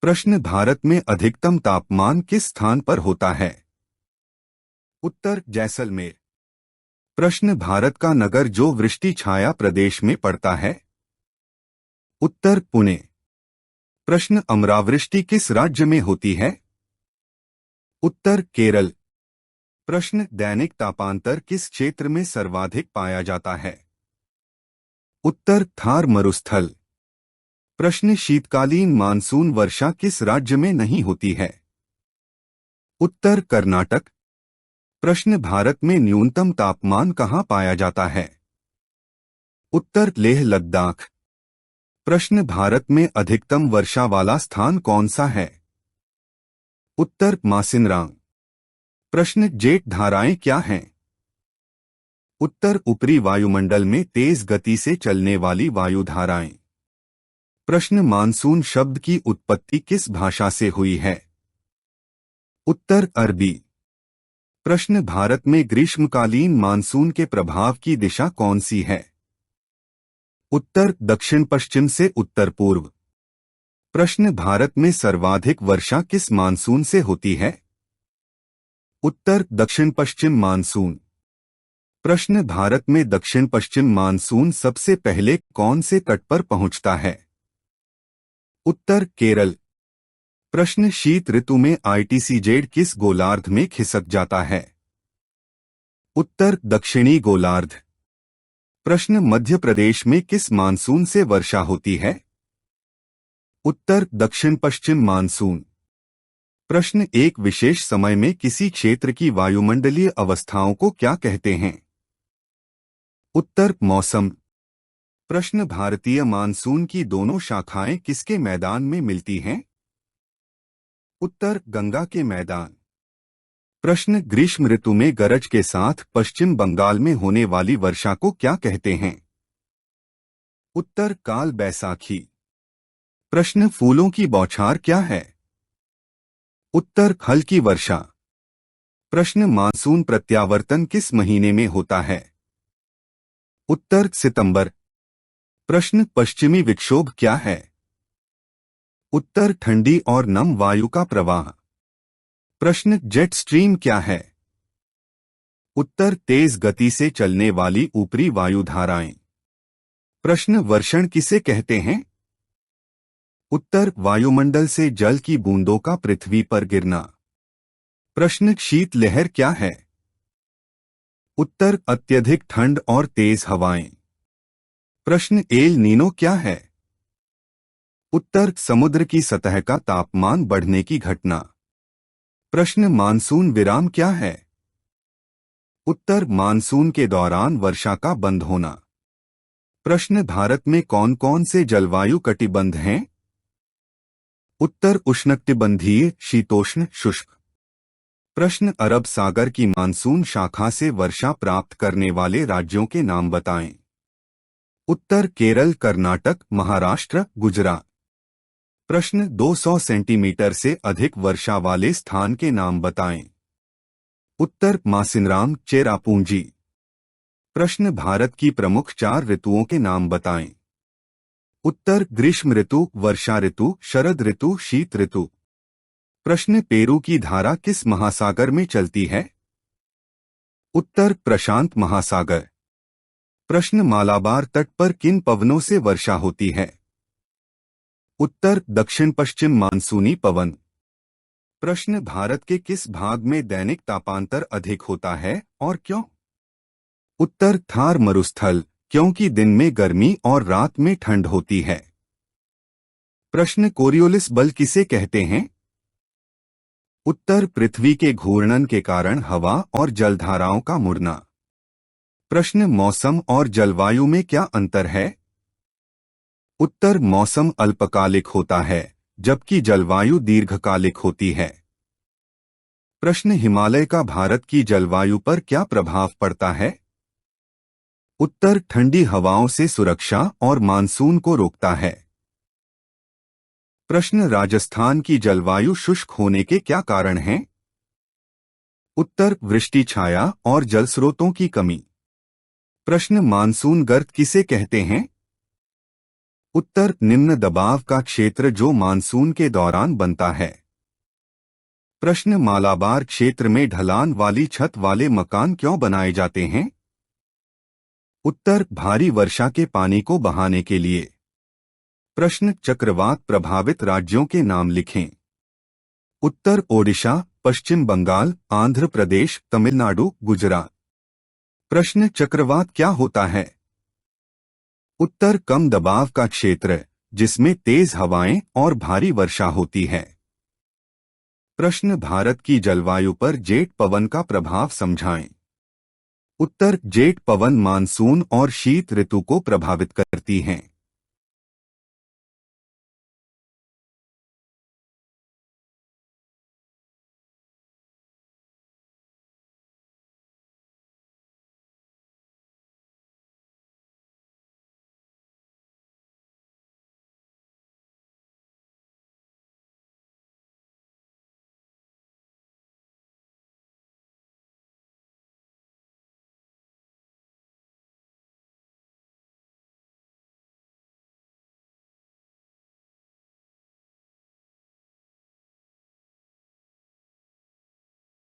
प्रश्न भारत में अधिकतम तापमान किस स्थान पर होता है? उत्तर जैसलमेर। प्रश्न भारत का नगर जो वृष्टि छाया प्रदेश में पड़ता है? उत्तर पुणे। प्रश्न अमरावृष्टि किस राज्य में होती है? उत्तर केरल। प्रश्न दैनिक तापांतर किस क्षेत्र में सर्वाधिक पाया जाता है? उत्तर थार मरुस्थल। प्रश्न शीतकालीन मानसून वर्षा किस राज्य में नहीं होती है? उत्तर कर्नाटक। प्रश्न भारत में न्यूनतम तापमान कहाँ पाया जाता है? उत्तर लेह लद्दाख। प्रश्न भारत में अधिकतम वर्षा वाला स्थान कौन सा है? उत्तर मासिनराम। प्रश्न जेट धाराएं क्या हैं? उत्तर ऊपरी वायुमंडल में तेज गति से चलने वाली वायुधाराएं। प्रश्न मानसून शब्द की उत्पत्ति किस भाषा से हुई है? उत्तर अरबी। प्रश्न भारत में ग्रीष्मकालीन मानसून के प्रभाव की दिशा कौन सी है? उत्तर दक्षिण पश्चिम से उत्तर पूर्व। प्रश्न भारत में सर्वाधिक वर्षा किस मानसून से होती है? उत्तर दक्षिण पश्चिम मानसून। प्रश्न भारत में दक्षिण पश्चिम मानसून सबसे पहले कौन से तट पर पहुंचता है? उत्तर केरल। प्रश्न शीत ऋतु में आईटीसीजेड किस गोलार्ध में खिसक जाता है? उत्तर दक्षिणी गोलार्ध। प्रश्न मध्य प्रदेश में किस मानसून से वर्षा होती है? उत्तर दक्षिण पश्चिम मानसून। प्रश्न एक विशेष समय में किसी क्षेत्र की वायुमंडलीय अवस्थाओं को क्या कहते हैं? उत्तर मौसम। प्रश्न भारतीय मानसून की दोनों शाखाएं किसके मैदान में मिलती हैं? उत्तर गंगा के मैदान। प्रश्न ग्रीष्म ऋतु में गरज के साथ पश्चिम बंगाल में होने वाली वर्षा को क्या कहते हैं? उत्तर काल बैसाखी। प्रश्न फूलों की बौछार क्या है? उत्तर हल्की वर्षा। प्रश्न मानसून प्रत्यावर्तन किस महीने में होता है? उत्तर सितंबर। प्रश्न पश्चिमी विक्षोभ क्या है? उत्तर ठंडी और नम वायु का प्रवाह। प्रश्न जेट स्ट्रीम क्या है? उत्तर तेज गति से चलने वाली ऊपरी वायुधाराएं। प्रश्न वर्षण किसे कहते हैं? उत्तर वायुमंडल से जल की बूंदों का पृथ्वी पर गिरना। प्रश्न शीत लहर क्या है? उत्तर अत्यधिक ठंड और तेज हवाएं। प्रश्न एल नीनो क्या है? उत्तर समुद्र की सतह का तापमान बढ़ने की घटना। प्रश्न मानसून विराम क्या है? उत्तर मानसून के दौरान वर्षा का बंद होना। प्रश्न भारत में कौन कौन से जलवायु कटिबंध हैं? उत्तर उष्णकटिबंधीय, शीतोष्ण, शुष्क। प्रश्न अरब सागर की मानसून शाखा से वर्षा प्राप्त करने वाले राज्यों के नाम बताएं। उत्तर केरल, कर्नाटक, महाराष्ट्र, गुजरात। प्रश्न 200 सेंटीमीटर से अधिक वर्षा वाले स्थान के नाम बताएं। उत्तर मासिनराम, चेरापूंजी। प्रश्न भारत की प्रमुख 4 ऋतुओं के नाम बताएं। उत्तर ग्रीष्म ऋतु, वर्षा ऋतु, शरद ऋतु, शीत ऋतु। प्रश्न पेरू की धारा किस महासागर में चलती है? उत्तर प्रशांत महासागर। प्रश्न मालाबार तट पर किन पवनों से वर्षा होती है? उत्तर दक्षिण पश्चिम मानसूनी पवन। प्रश्न भारत के किस भाग में दैनिक तापांतर अधिक होता है और क्यों? उत्तर थार मरुस्थल, क्योंकि दिन में गर्मी और रात में ठंड होती है। प्रश्न कोरियोलिस बल किसे कहते हैं? उत्तर पृथ्वी के घूर्णन के कारण हवा और जलधाराओं का मुड़ना। प्रश्न मौसम और जलवायु में क्या अंतर है? उत्तर मौसम अल्पकालिक होता है जबकि जलवायु दीर्घकालिक होती है। प्रश्न हिमालय का भारत की जलवायु पर क्या प्रभाव पड़ता है? उत्तर ठंडी हवाओं से सुरक्षा और मानसून को रोकता है। प्रश्न राजस्थान की जलवायु शुष्क होने के क्या कारण हैं? उत्तर वृष्टि छाया और जलस्रोतों की कमी। प्रश्न मानसून गर्त किसे कहते हैं? उत्तर निम्न दबाव का क्षेत्र जो मानसून के दौरान बनता है। प्रश्न मालाबार क्षेत्र में ढलान वाली छत वाले मकान क्यों बनाए जाते हैं? उत्तर भारी वर्षा के पानी को बहाने के लिए। प्रश्न चक्रवात प्रभावित राज्यों के नाम लिखें। उत्तर ओडिशा, पश्चिम बंगाल, आंध्र प्रदेश, तमिलनाडु, गुजरात। प्रश्न चक्रवात क्या होता है? उत्तर कम दबाव का क्षेत्र जिसमें तेज हवाएं और भारी वर्षा होती है। प्रश्न भारत की जलवायु पर जेट पवन का प्रभाव समझाएं। उत्तर जेट पवन मानसून और शीत ऋतु को प्रभावित करती हैं।